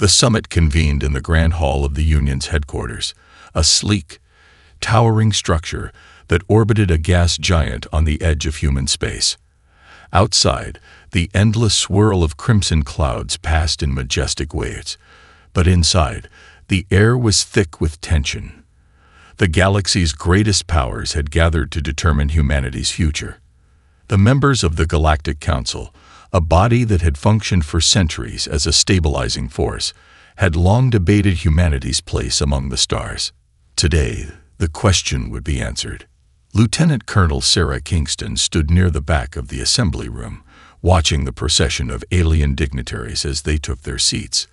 The summit convened in the Grand Hall of the Union's headquarters, a sleek, towering structure that orbited a gas giant on the edge of human space. Outside, the endless swirl of crimson clouds passed in majestic waves, but inside, the air was thick with tension. The galaxy's greatest powers had gathered to determine humanity's future. The members of the Galactic Council, a body that had functioned for centuries as a stabilizing force, had long debated humanity's place among the stars. Today, the question would be answered. Lieutenant Colonel Sarah Kingston stood near the back of the assembly room, watching the procession of alien dignitaries as they took their seats.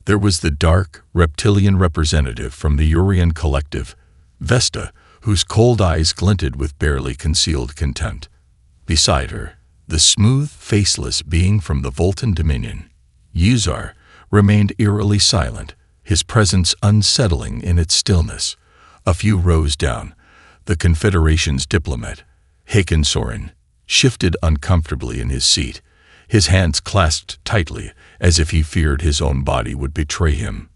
There was the dark, reptilian representative from the Urian collective, Vesta, whose cold eyes glinted with barely concealed contempt. Beside her, the smooth, faceless being from the Voltan Dominion, Yuzar, remained eerily silent, his presence unsettling in its stillness. A few rows down, the Confederation's diplomat, Haken Soren, shifted uncomfortably in his seat, his hands clasped tightly as if he feared his own body would betray him.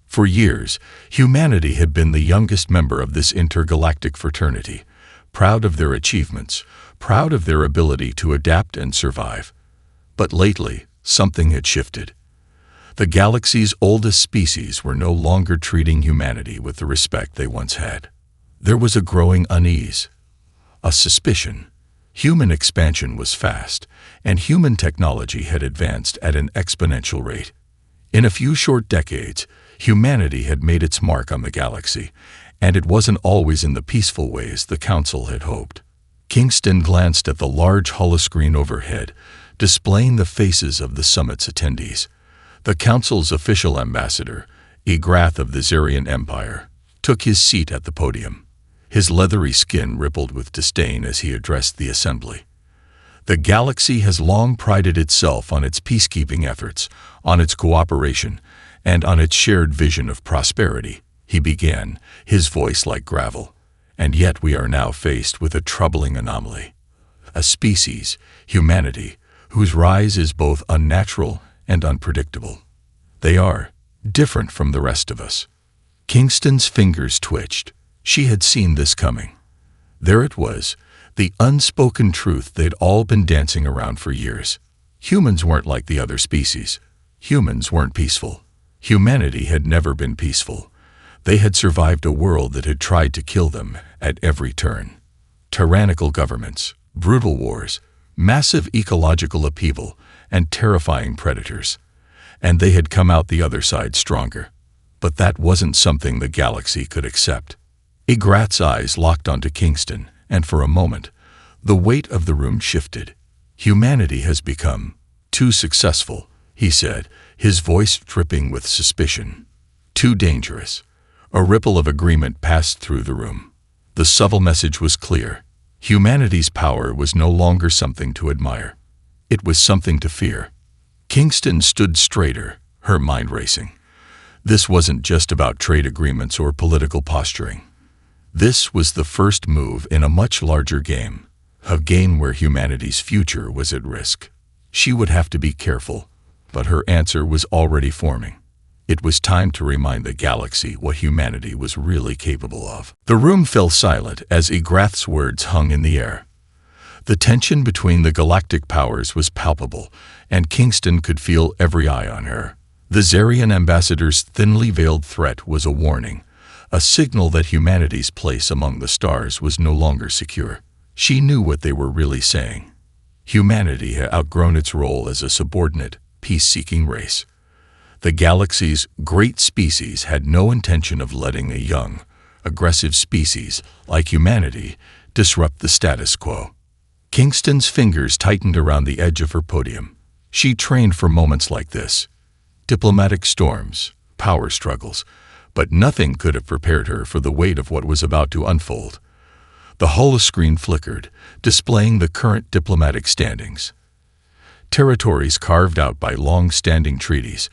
For years, humanity had been the youngest member of this intergalactic fraternity, proud of their achievements, proud of their ability to adapt and survive. But lately, something had shifted. The galaxy's oldest species were no longer treating humanity with the respect they once had. There was a growing unease, a suspicion. Human expansion was fast, and human technology had advanced at an exponential rate. In a few short decades, humanity had made its mark on the galaxy, and it wasn't always in the peaceful ways the Council had hoped. Kingston glanced at the large holoscreen overhead, displaying the faces of the summit's attendees. The Council's official ambassador, Igrath of the Zarian Empire, took his seat at the podium. His leathery skin rippled with disdain as he addressed the assembly. The galaxy has long prided itself on its peacekeeping efforts, on its cooperation, and on its shared vision of prosperity, he began, his voice like gravel. And yet we are now faced with a troubling anomaly. A species, humanity, whose rise is both unnatural and unpredictable. They are different from the rest of us. Kingston's fingers twitched. She had seen this coming. There it was, the unspoken truth they'd all been dancing around for years. Humans weren't like the other species. Humans weren't peaceful. Humanity had never been peaceful. They had survived a world that had tried to kill them at every turn. Tyrannical governments, brutal wars, massive ecological upheaval, and terrifying predators. And they had come out the other side stronger. But that wasn't something the galaxy could accept. Igrath's eyes locked onto Kingston, and for a moment, the weight of the room shifted. Humanity has become too successful, he said, his voice dripping with suspicion. Too dangerous. A ripple of agreement passed through the room. The subtle message was clear. Humanity's power was no longer something to admire. It was something to fear. Kingston stood straighter, her mind racing. This wasn't just about trade agreements or political posturing. This was the first move in a much larger game, a game where humanity's future was at risk. She would have to be careful, but her answer was already forming. It was time to remind the galaxy what humanity was really capable of. The room fell silent as Igrath's words hung in the air. The tension between the galactic powers was palpable, and Kingston could feel every eye on her. The Zarian ambassador's thinly veiled threat was a warning, a signal that humanity's place among the stars was no longer secure. She knew what they were really saying. Humanity had outgrown its role as a subordinate, peace-seeking race. The galaxy's great species had no intention of letting a young, aggressive species like humanity disrupt the status quo. Kingston's fingers tightened around the edge of her podium. She trained for moments like this. Diplomatic storms, power struggles, but nothing could have prepared her for the weight of what was about to unfold. The holoscreen flickered, displaying the current diplomatic standings. Territories carved out by long-standing treaties,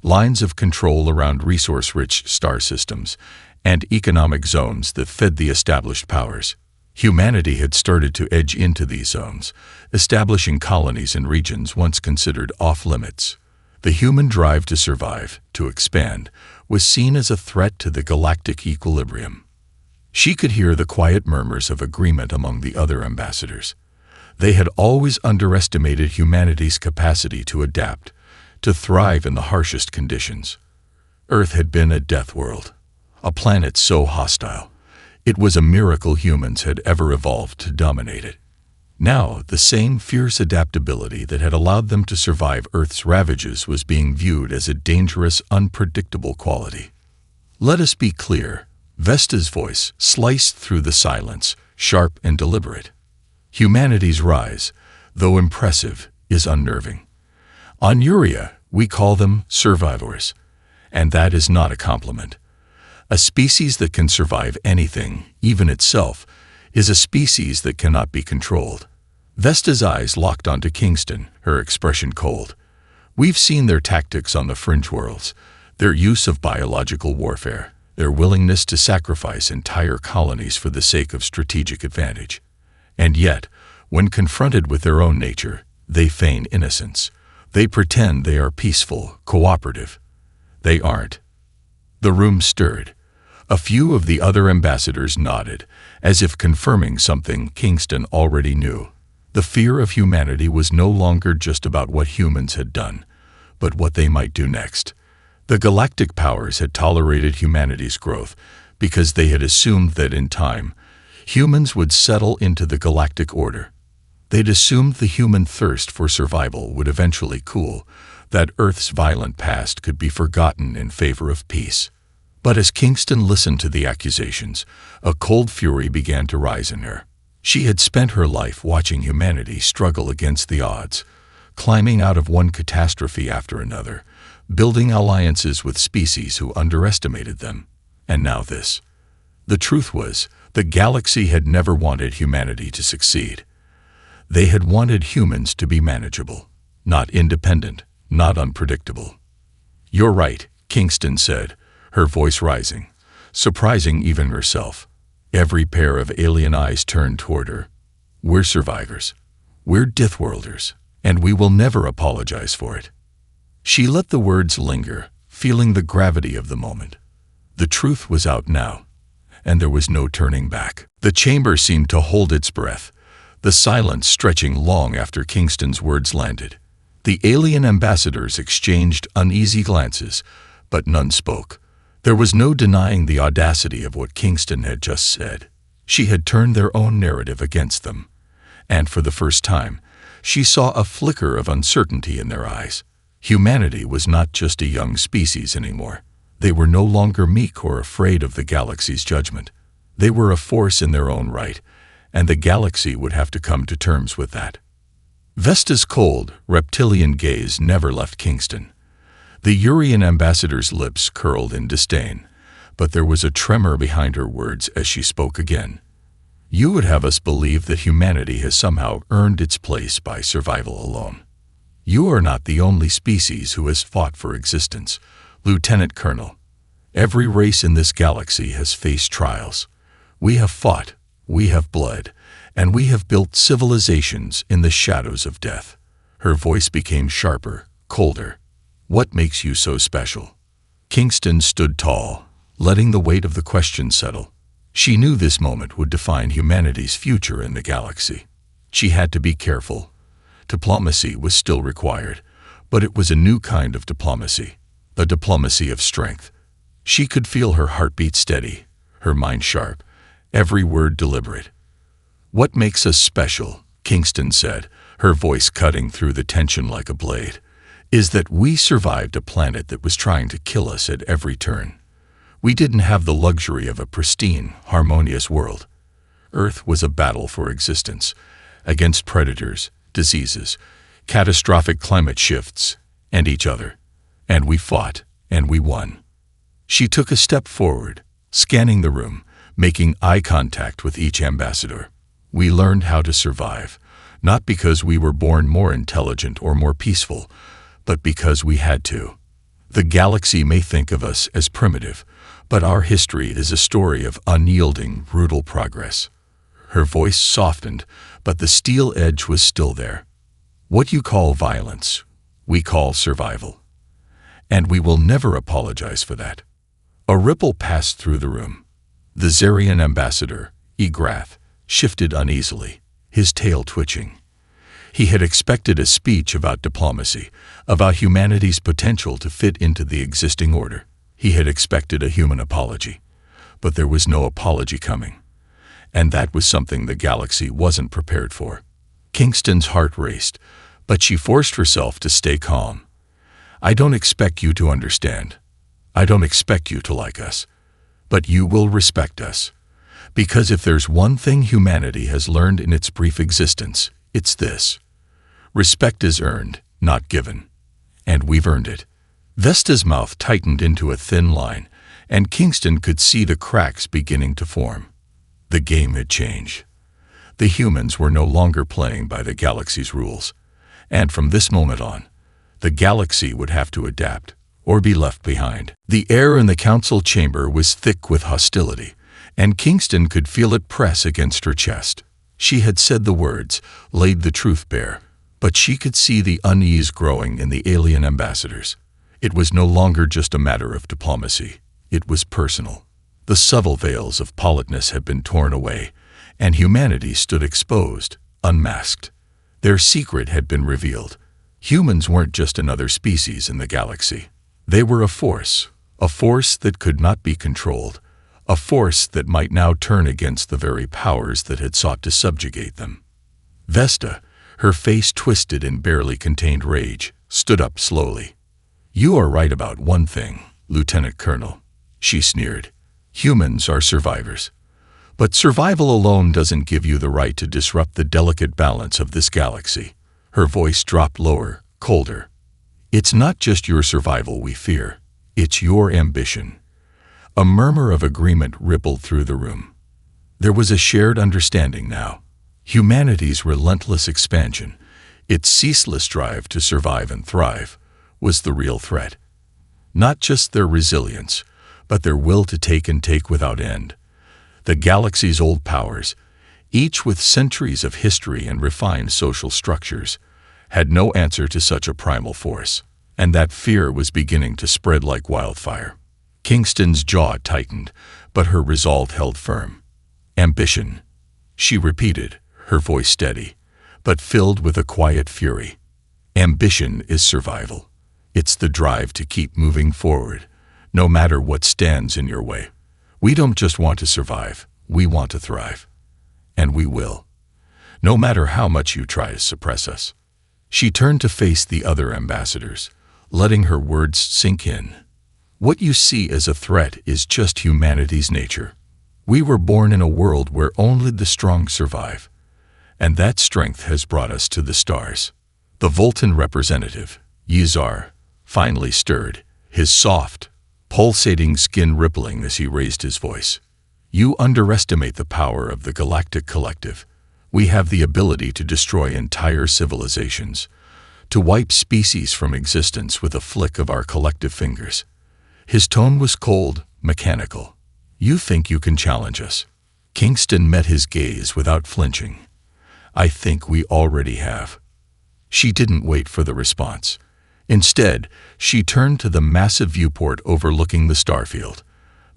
lines of control around resource-rich star systems, and economic zones that fed the established powers. Humanity had started to edge into these zones, establishing colonies in regions once considered off-limits. The human drive to survive, to expand, was seen as a threat to the galactic equilibrium. She could hear the quiet murmurs of agreement among the other ambassadors. They had always underestimated humanity's capacity to adapt, to thrive in the harshest conditions. Earth had been a death world, a planet so hostile. It was a miracle humans had ever evolved to dominate it. Now, the same fierce adaptability that had allowed them to survive Earth's ravages was being viewed as a dangerous, unpredictable quality. Let us be clear, Vesta's voice sliced through the silence, sharp and deliberate. Humanity's rise, though impressive, is unnerving. On Uria, we call them survivors, and that is not a compliment. A species that can survive anything, even itself, is a species that cannot be controlled. Vesta's eyes locked onto Kingston, her expression cold. We've seen their tactics on the fringe worlds, their use of biological warfare, their willingness to sacrifice entire colonies for the sake of strategic advantage. And yet, when confronted with their own nature, they feign innocence. They pretend they are peaceful, cooperative. They aren't. The room stirred. A few of the other ambassadors nodded, as if confirming something Kingston already knew. The fear of humanity was no longer just about what humans had done, but what they might do next. The galactic powers had tolerated humanity's growth because they had assumed that in time, humans would settle into the galactic order. They'd assumed the human thirst for survival would eventually cool, that Earth's violent past could be forgotten in favor of peace. But as Kingston listened to the accusations, a cold fury began to rise in her. She had spent her life watching humanity struggle against the odds, climbing out of one catastrophe after another, building alliances with species who underestimated them. And now this. The truth was, the galaxy had never wanted humanity to succeed. They had wanted humans to be manageable, not independent, not unpredictable. "You're right," Kingston said, her voice rising, surprising even herself. Every pair of alien eyes turned toward her. "We're survivors. We're Deathworlders, and we will never apologize for it." She let the words linger, feeling the gravity of the moment. The truth was out now, and there was no turning back. The chamber seemed to hold its breath, the silence stretching long after Kingston's words landed. The alien ambassadors exchanged uneasy glances, but none spoke. There was no denying the audacity of what Kingston had just said. She had turned their own narrative against them, and for the first time, she saw a flicker of uncertainty in their eyes. Humanity was not just a young species anymore. They were no longer meek or afraid of the galaxy's judgment. They were a force in their own right, and the galaxy would have to come to terms with that. Vesta's cold, reptilian gaze never left Kingston. The Urian ambassador's lips curled in disdain, but there was a tremor behind her words as she spoke again. "You would have us believe that humanity has somehow earned its place by survival alone. You are not the only species who has fought for existence, Lieutenant Colonel. Every race in this galaxy has faced trials. We have fought, we have bled, and we have built civilizations in the shadows of death." Her voice became sharper, colder. "What makes you so special?" Kingston stood tall, letting the weight of the question settle. She knew this moment would define humanity's future in the galaxy. She had to be careful. Diplomacy was still required, but it was a new kind of diplomacy, a diplomacy of strength. She could feel her heartbeat steady, her mind sharp, every word deliberate. "What makes us special," Kingston said, her voice cutting through the tension like a blade, "is that we survived a planet that was trying to kill us at every turn. We didn't have the luxury of a pristine, harmonious world. Earth was a battle for existence, against predators, diseases, catastrophic climate shifts, and each other. And we fought, and we won." She took a step forward, scanning the room, making eye contact with each ambassador. "We learned how to survive, not because we were born more intelligent or more peaceful, but because we had to. The galaxy may think of us as primitive, but our history is a story of unyielding, brutal progress." Her voice softened, but the steel edge was still there. "What you call violence, we call survival. and we will never apologize for that." A ripple passed through the room. The Zarian ambassador, Egrath, shifted uneasily, his tail twitching. He had expected a speech about diplomacy, about humanity's potential to fit into the existing order. He had expected a human apology, but there was no apology coming. And that was something the galaxy wasn't prepared for. Kingston's heart raced, but she forced herself to stay calm. "I don't expect you to understand. I don't expect you to like us. But you will respect us. Because if there's one thing humanity has learned in its brief existence, it's this. Respect is earned, not given. And we've earned it." Vesta's mouth tightened into a thin line, and Kingston could see the cracks beginning to form. The game had changed. The humans were no longer playing by the galaxy's rules, and from this moment on, the galaxy would have to adapt or be left behind. The air in the council chamber was thick with hostility, and Kingston could feel it press against her chest. She had said the words, laid the truth bare, but she could see the unease growing in the alien ambassadors. It was no longer just a matter of diplomacy. It was personal. The subtle veils of politeness had been torn away, and humanity stood exposed, unmasked. Their secret had been revealed. Humans weren't just another species in the galaxy. They were a force that could not be controlled, a force that might now turn against the very powers that had sought to subjugate them. Vesta, her face twisted in barely contained rage, stood up slowly. "You are right about one thing, Lieutenant Colonel," she sneered. "Humans are survivors. But survival alone doesn't give you the right to disrupt the delicate balance of this galaxy." Her voice dropped lower, colder. "It's not just your survival we fear. It's your ambition." A murmur of agreement rippled through the room. There was a shared understanding now. Humanity's relentless expansion, its ceaseless drive to survive and thrive, was the real threat. Not just their resilience, but their will to take and take without end. The galaxy's old powers, each with centuries of history and refined social structures, had no answer to such a primal force, and that fear was beginning to spread like wildfire. Kingston's jaw tightened, but her resolve held firm. "Ambition," she repeated, her voice steady, but filled with a quiet fury. "Ambition is survival. It's the drive to keep moving forward, no matter what stands in your way. We don't just want to survive, we want to thrive. And we will. No matter how much you try to suppress us." She turned to face the other ambassadors, letting her words sink in. "What you see as a threat is just humanity's nature. We were born in a world where only the strong survive, and that strength has brought us to the stars." The Voltan representative, Yizar, finally stirred, his soft, pulsating skin rippling as he raised his voice. "You underestimate the power of the Galactic Collective. We have the ability to destroy entire civilizations, to wipe species from existence with a flick of our collective fingers." His tone was cold, mechanical. "You think you can challenge us?" Kingston met his gaze without flinching. "I think we already have." She didn't wait for the response. Instead, she turned to the massive viewport overlooking the starfield.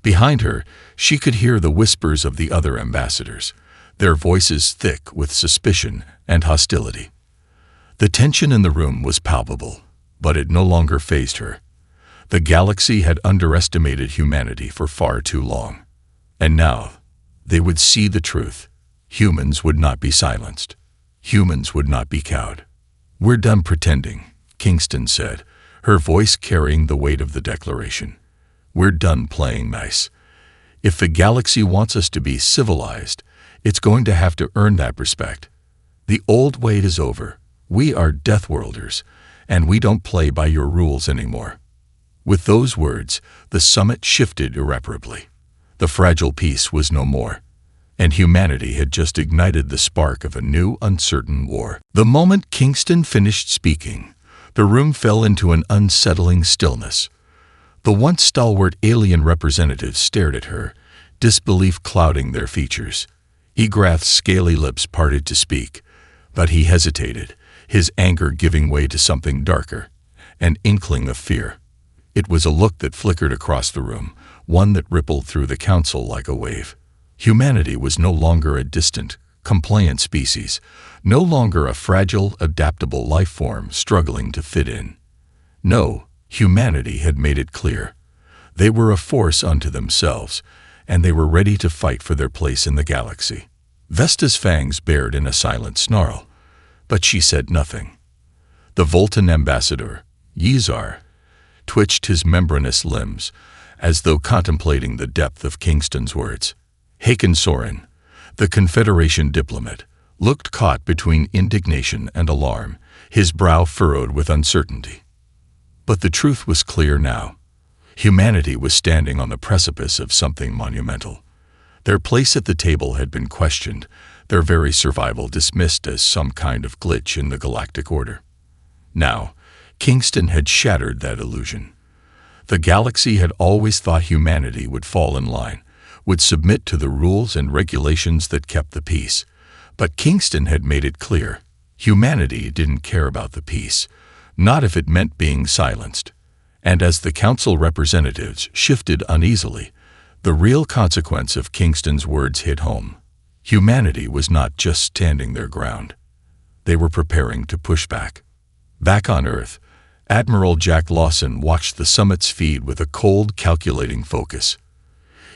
Behind her, she could hear the whispers of the other ambassadors, their voices thick with suspicion and hostility. The tension in the room was palpable, but it no longer fazed her. The galaxy had underestimated humanity for far too long. And now, they would see the truth. Humans would not be silenced. Humans would not be cowed. "We're done pretending," Kingston said, her voice carrying the weight of the declaration. "We're done playing nice. If the galaxy wants us to be civilized, it's going to have to earn that respect. The old wait is over. We are Deathworlders, and we don't play by your rules anymore." With those words, the summit shifted irreparably. The fragile peace was no more, and humanity had just ignited the spark of a new, uncertain war. The moment Kingston finished speaking, the room fell into an unsettling stillness. The once stalwart alien representatives stared at her, disbelief clouding their features. Egrath's scaly lips parted to speak, but he hesitated, his anger giving way to something darker, an inkling of fear. It was a look that flickered across the room, one that rippled through the council like a wave. Humanity was no longer a distant, compliant species, no longer a fragile, adaptable life form struggling to fit in. No, humanity had made it clear. They were a force unto themselves, and they were ready to fight for their place in the galaxy. Vesta's fangs bared in a silent snarl, but she said nothing. The Voltan ambassador, Yizar, twitched his membranous limbs, as though contemplating the depth of Kingston's words. Haken Soren, the Confederation diplomat, looked caught between indignation and alarm, his brow furrowed with uncertainty. But the truth was clear now. Humanity was standing on the precipice of something monumental. Their place at the table had been questioned, their very survival dismissed as some kind of glitch in the galactic order. Now, Kingston had shattered that illusion. The galaxy had always thought humanity would fall in line, would submit to the rules and regulations that kept the peace. But Kingston had made it clear, humanity didn't care about the peace, not if it meant being silenced. And as the council representatives shifted uneasily, the real consequence of Kingston's words hit home. Humanity was not just standing their ground. They were preparing to push back. Back on Earth, Admiral Jack Lawson watched the summit's feed with a cold, calculating focus.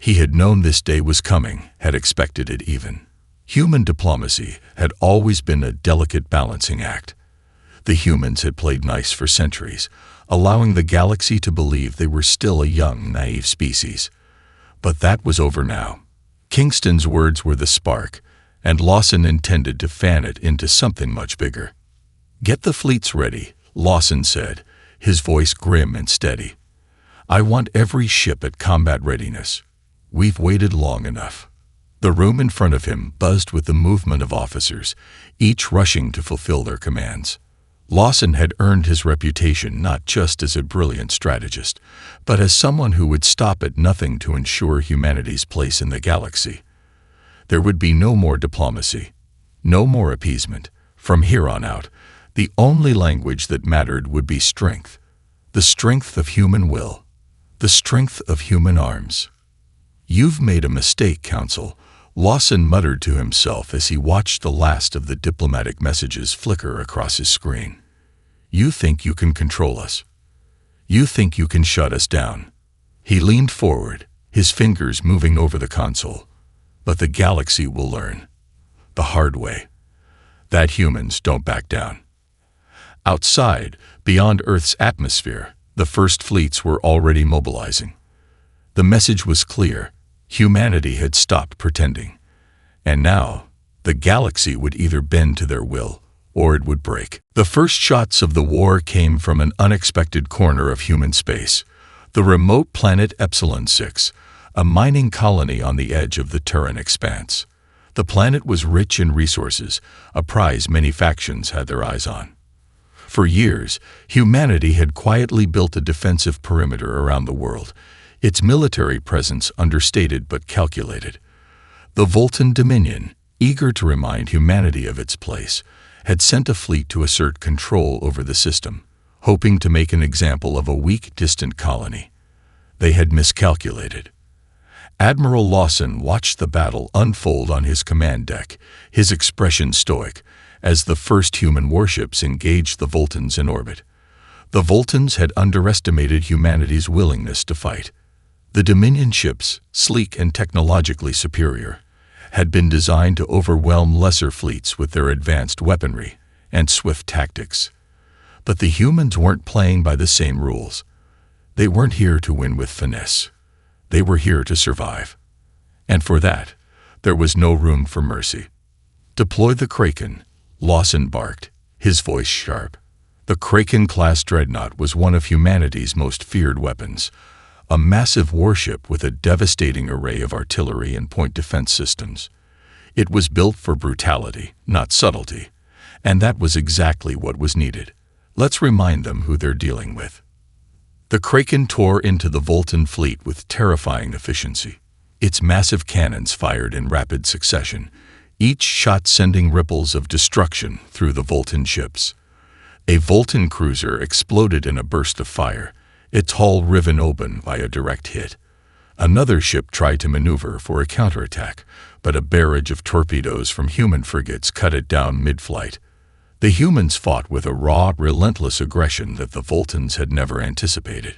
He had known this day was coming, had expected it even. Human diplomacy had always been a delicate balancing act. The humans had played nice for centuries, allowing the galaxy to believe they were still a young, naive species. But that was over now. Kingston's words were the spark, and Lawson intended to fan it into something much bigger. "Get the fleets ready," Lawson said, his voice grim and steady. "I want every ship at combat readiness. We've waited long enough." The room in front of him buzzed with the movement of officers, each rushing to fulfill their commands. Lawson had earned his reputation not just as a brilliant strategist, but as someone who would stop at nothing to ensure humanity's place in the galaxy. There would be no more diplomacy, no more appeasement. From here on out, the only language that mattered would be strength, the strength of human will, the strength of human arms. "You've made a mistake, Council," Lawson muttered to himself as he watched the last of the diplomatic messages flicker across his screen. "You think you can control us. You think you can shut us down." He leaned forward, his fingers moving over the console. "But the galaxy will learn, the hard way, that humans don't back down." Outside, beyond Earth's atmosphere, the first fleets were already mobilizing. The message was clear. Humanity had stopped pretending. And now, the galaxy would either bend to their will, or it would break. The first shots of the war came from an unexpected corner of human space, the remote planet Epsilon 6, a mining colony on the edge of the Terran expanse. The planet was rich in resources, a prize many factions had their eyes on. For years, humanity had quietly built a defensive perimeter around the world, its military presence understated but calculated. The Voltan Dominion, eager to remind humanity of its place, had sent a fleet to assert control over the system, hoping to make an example of a weak, distant colony. They had miscalculated. Admiral Lawson watched the battle unfold on his command deck, his expression stoic, as the first human warships engaged the Voltans in orbit. The Voltans had underestimated humanity's willingness to fight. The Dominion ships, sleek and technologically superior, had been designed to overwhelm lesser fleets with their advanced weaponry and swift tactics. But the humans weren't playing by the same rules. They weren't here to win with finesse. They were here to survive. And for that, there was no room for mercy. "Deploy the Kraken," Lawson barked, his voice sharp. The Kraken-class dreadnought was one of humanity's most feared weapons, a massive warship with a devastating array of artillery and point defense systems. It was built for brutality, not subtlety, and that was exactly what was needed. Let's remind them who they're dealing with. The Kraken tore into the Voltan fleet with terrifying efficiency. Its massive cannons fired in rapid succession, each shot sending ripples of destruction through the Voltan ships. A Voltan cruiser exploded in a burst of fire, its hull riven open by a direct hit. Another ship tried to maneuver for a counterattack, but a barrage of torpedoes from human frigates cut it down mid-flight. The humans fought with a raw, relentless aggression that the Vultans had never anticipated.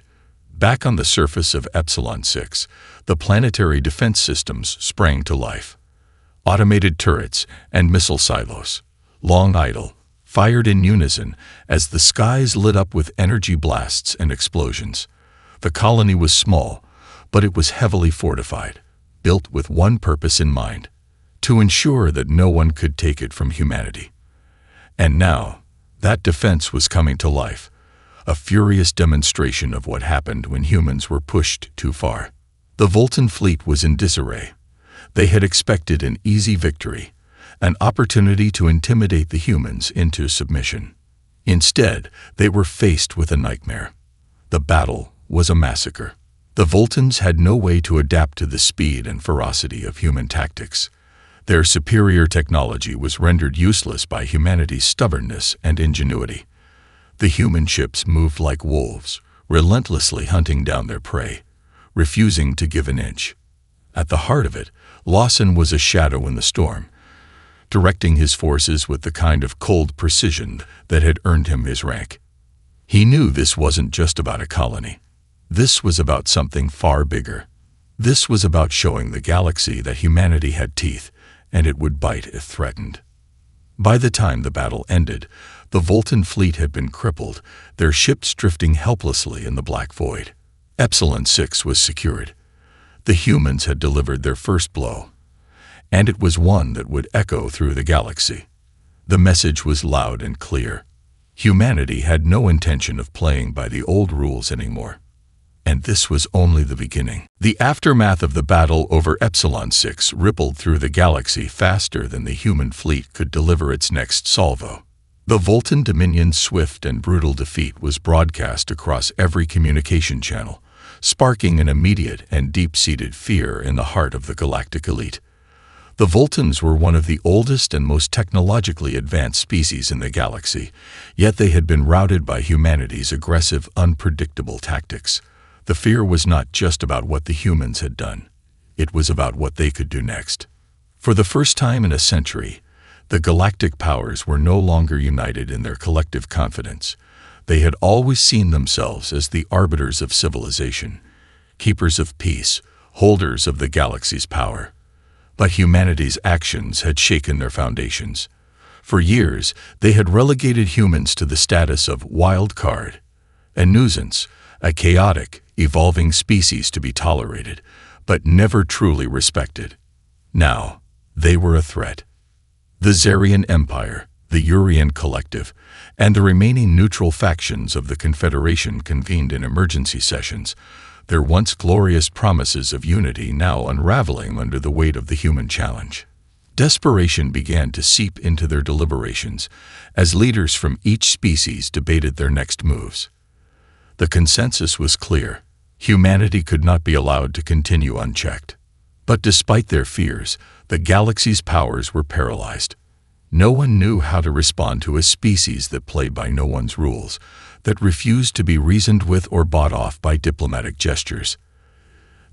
Back on the surface of Epsilon 6, the planetary defense systems sprang to life. Automated turrets and missile silos, long idle, fired in unison as the skies lit up with energy blasts and explosions. The colony was small, but it was heavily fortified, built with one purpose in mind: to ensure that no one could take it from humanity. And now, that defense was coming to life, a furious demonstration of what happened when humans were pushed too far. The Vultan fleet was in disarray. They had expected an easy victory, an opportunity to intimidate the humans into submission. Instead, they were faced with a nightmare. The battle was a massacre. The Vultans had no way to adapt to the speed and ferocity of human tactics. Their superior technology was rendered useless by humanity's stubbornness and ingenuity. The human ships moved like wolves, relentlessly hunting down their prey, refusing to give an inch. At the heart of it, Lawson was a shadow in the storm, directing his forces with the kind of cold precision that had earned him his rank. He knew this wasn't just about a colony. This was about something far bigger. This was about showing the galaxy that humanity had teeth, and it would bite if threatened. By the time the battle ended, the Vultan fleet had been crippled, their ships drifting helplessly in the black void. Epsilon 6 was secured. The humans had delivered their first blow, and it was one that would echo through the galaxy. The message was loud and clear. Humanity had no intention of playing by the old rules anymore. And this was only the beginning. The aftermath of the battle over Epsilon 6 rippled through the galaxy faster than the human fleet could deliver its next salvo. The Vultan Dominion's swift and brutal defeat was broadcast across every communication channel, sparking an immediate and deep-seated fear in the heart of the galactic elite. The Vultans were one of the oldest and most technologically advanced species in the galaxy, yet they had been routed by humanity's aggressive, unpredictable tactics. The fear was not just about what the humans had done. It was about what they could do next. For the first time in a century, the galactic powers were no longer united in their collective confidence. They had always seen themselves as the arbiters of civilization, keepers of peace, holders of the galaxy's power. But humanity's actions had shaken their foundations. For years, they had relegated humans to the status of wild card, a nuisance, a chaotic, evolving species to be tolerated, but never truly respected. Now, they were a threat. The Zarian Empire, the Urian Collective, and the remaining neutral factions of the Confederation convened in emergency sessions, their once glorious promises of unity now unraveling under the weight of the human challenge. Desperation began to seep into their deliberations as leaders from each species debated their next moves. The consensus was clear: humanity could not be allowed to continue unchecked. But despite their fears, the galaxy's powers were paralyzed. No one knew how to respond to a species that played by no one's rules, that refused to be reasoned with or bought off by diplomatic gestures.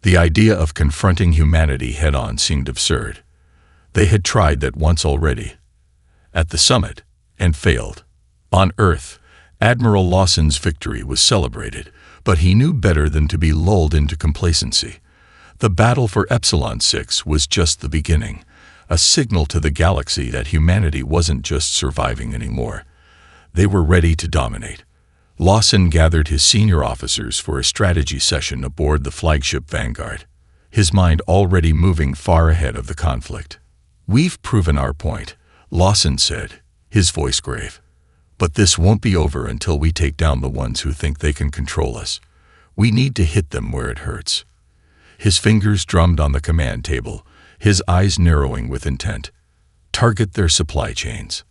The idea of confronting humanity head-on seemed absurd. They had tried that once already, at the summit, and failed. On Earth, Admiral Lawson's victory was celebrated, but he knew better than to be lulled into complacency. The battle for Epsilon 6 was just the beginning, a signal to the galaxy that humanity wasn't just surviving anymore. They were ready to dominate. Lawson gathered his senior officers for a strategy session aboard the flagship Vanguard, his mind already moving far ahead of the conflict. "We've proven our point," Lawson said, his voice grave. "But this won't be over until we take down the ones who think they can control us. We need to hit them where it hurts." His fingers drummed on the command table, his eyes narrowing with intent. "Target their supply chains,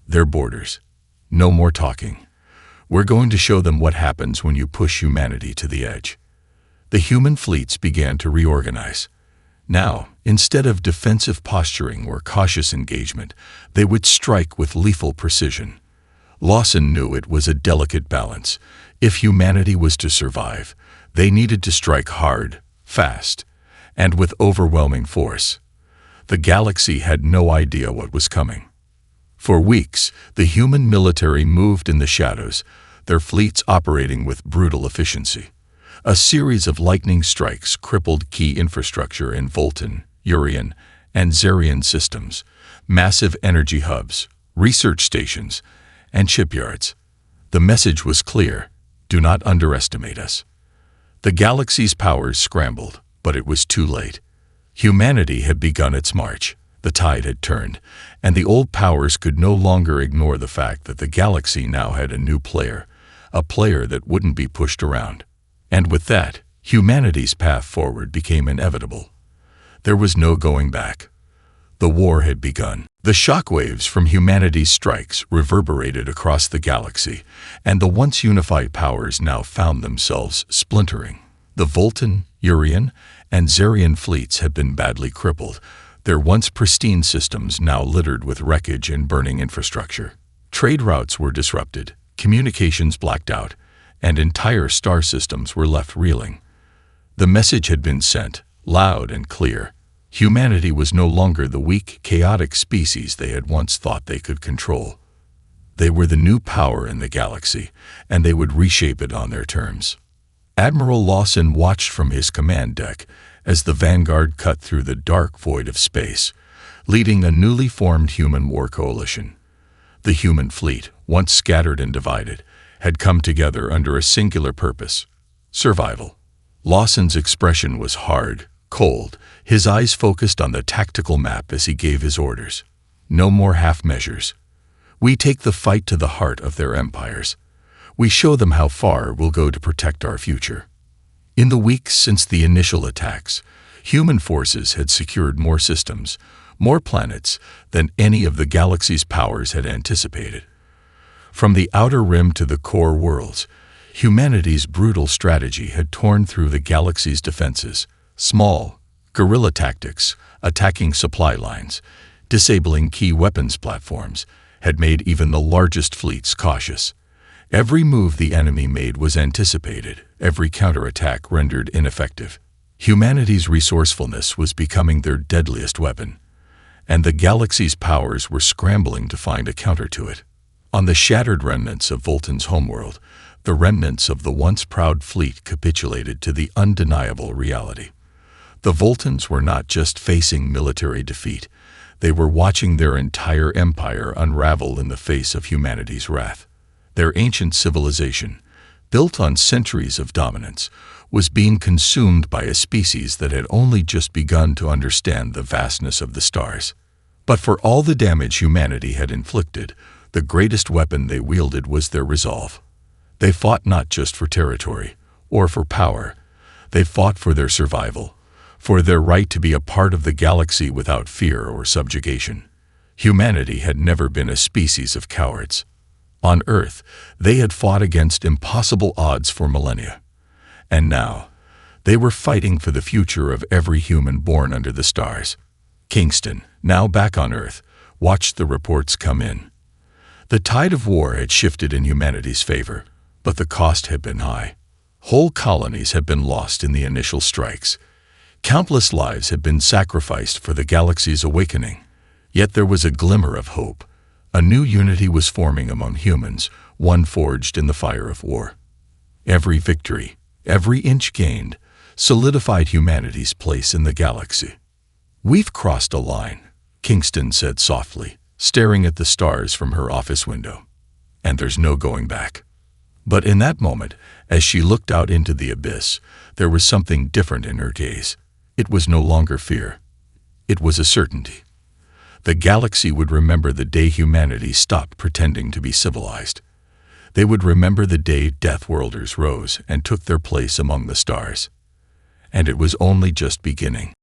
their borders. No more talking. We're going to show them what happens when you push humanity to the edge." The human fleets began to reorganize. Now, instead of defensive posturing or cautious engagement, they would strike with lethal precision. Lawson knew it was a delicate balance. If humanity was to survive, they needed to strike hard, fast, and with overwhelming force. The galaxy had no idea what was coming. For weeks, the human military moved in the shadows, their fleets operating with brutal efficiency. A series of lightning strikes crippled key infrastructure in Vultan, Urian, and Zarian systems, massive energy hubs, research stations, and shipyards. The message was clear: do not underestimate us. The galaxy's powers scrambled, but it was too late. Humanity had begun its march. The tide had turned, and the old powers could no longer ignore the fact that the galaxy now had a new player, a player that wouldn't be pushed around. And with that, humanity's path forward became inevitable. There was no going back. The war had begun. The shockwaves from humanity's strikes reverberated across the galaxy, and the once unified powers now found themselves splintering. The Vultan, Urian, and Zarian fleets had been badly crippled, their once pristine systems now littered with wreckage and burning infrastructure. Trade routes were disrupted, communications blacked out, and entire star systems were left reeling. The message had been sent, loud and clear. Humanity was no longer the weak, chaotic species they had once thought they could control. They were the new power in the galaxy, and they would reshape it on their terms. Admiral Lawson watched from his command deck as the Vanguard cut through the dark void of space, leading a newly formed human war coalition. The human fleet, once scattered and divided, had come together under a singular purpose: survival. Lawson's expression was hard, cold, his eyes focused on the tactical map as he gave his orders. No more half measures. We take the fight to the heart of their empires. We show them how far we'll go to protect our future. In the weeks since the initial attacks, human forces had secured more systems, more planets than any of the galaxy's powers had anticipated. From the outer rim to the core worlds, humanity's brutal strategy had torn through the galaxy's defenses. Small, guerrilla tactics, attacking supply lines, disabling key weapons platforms, had made even the largest fleets cautious. Every move the enemy made was anticipated, every counterattack rendered ineffective. Humanity's resourcefulness was becoming their deadliest weapon, and the galaxy's powers were scrambling to find a counter to it. On the shattered remnants of Vultan's homeworld, the remnants of the once proud fleet capitulated to the undeniable reality. The Vultans were not just facing military defeat, they were watching their entire empire unravel in the face of humanity's wrath. Their ancient civilization, built on centuries of dominance, was being consumed by a species that had only just begun to understand the vastness of the stars. But for all the damage humanity had inflicted, the greatest weapon they wielded was their resolve. They fought not just for territory or for power, they fought for their survival, for their right to be a part of the galaxy without fear or subjugation. Humanity had never been a species of cowards. On Earth, they had fought against impossible odds for millennia. And now, they were fighting for the future of every human born under the stars. Kingston, now back on Earth, watched the reports come in. The tide of war had shifted in humanity's favor, but the cost had been high. Whole colonies had been lost in the initial strikes. Countless lives had been sacrificed for the galaxy's awakening. Yet there was a glimmer of hope. A new unity was forming among humans, one forged in the fire of war. Every victory, every inch gained, solidified humanity's place in the galaxy. "We've crossed a line," Kingston said softly, staring at the stars from her office window. "And there's no going back." But in that moment, as she looked out into the abyss, there was something different in her gaze. It was no longer fear. It was a certainty. The galaxy would remember the day humanity stopped pretending to be civilized. They would remember the day Deathworlders rose and took their place among the stars. And it was only just beginning.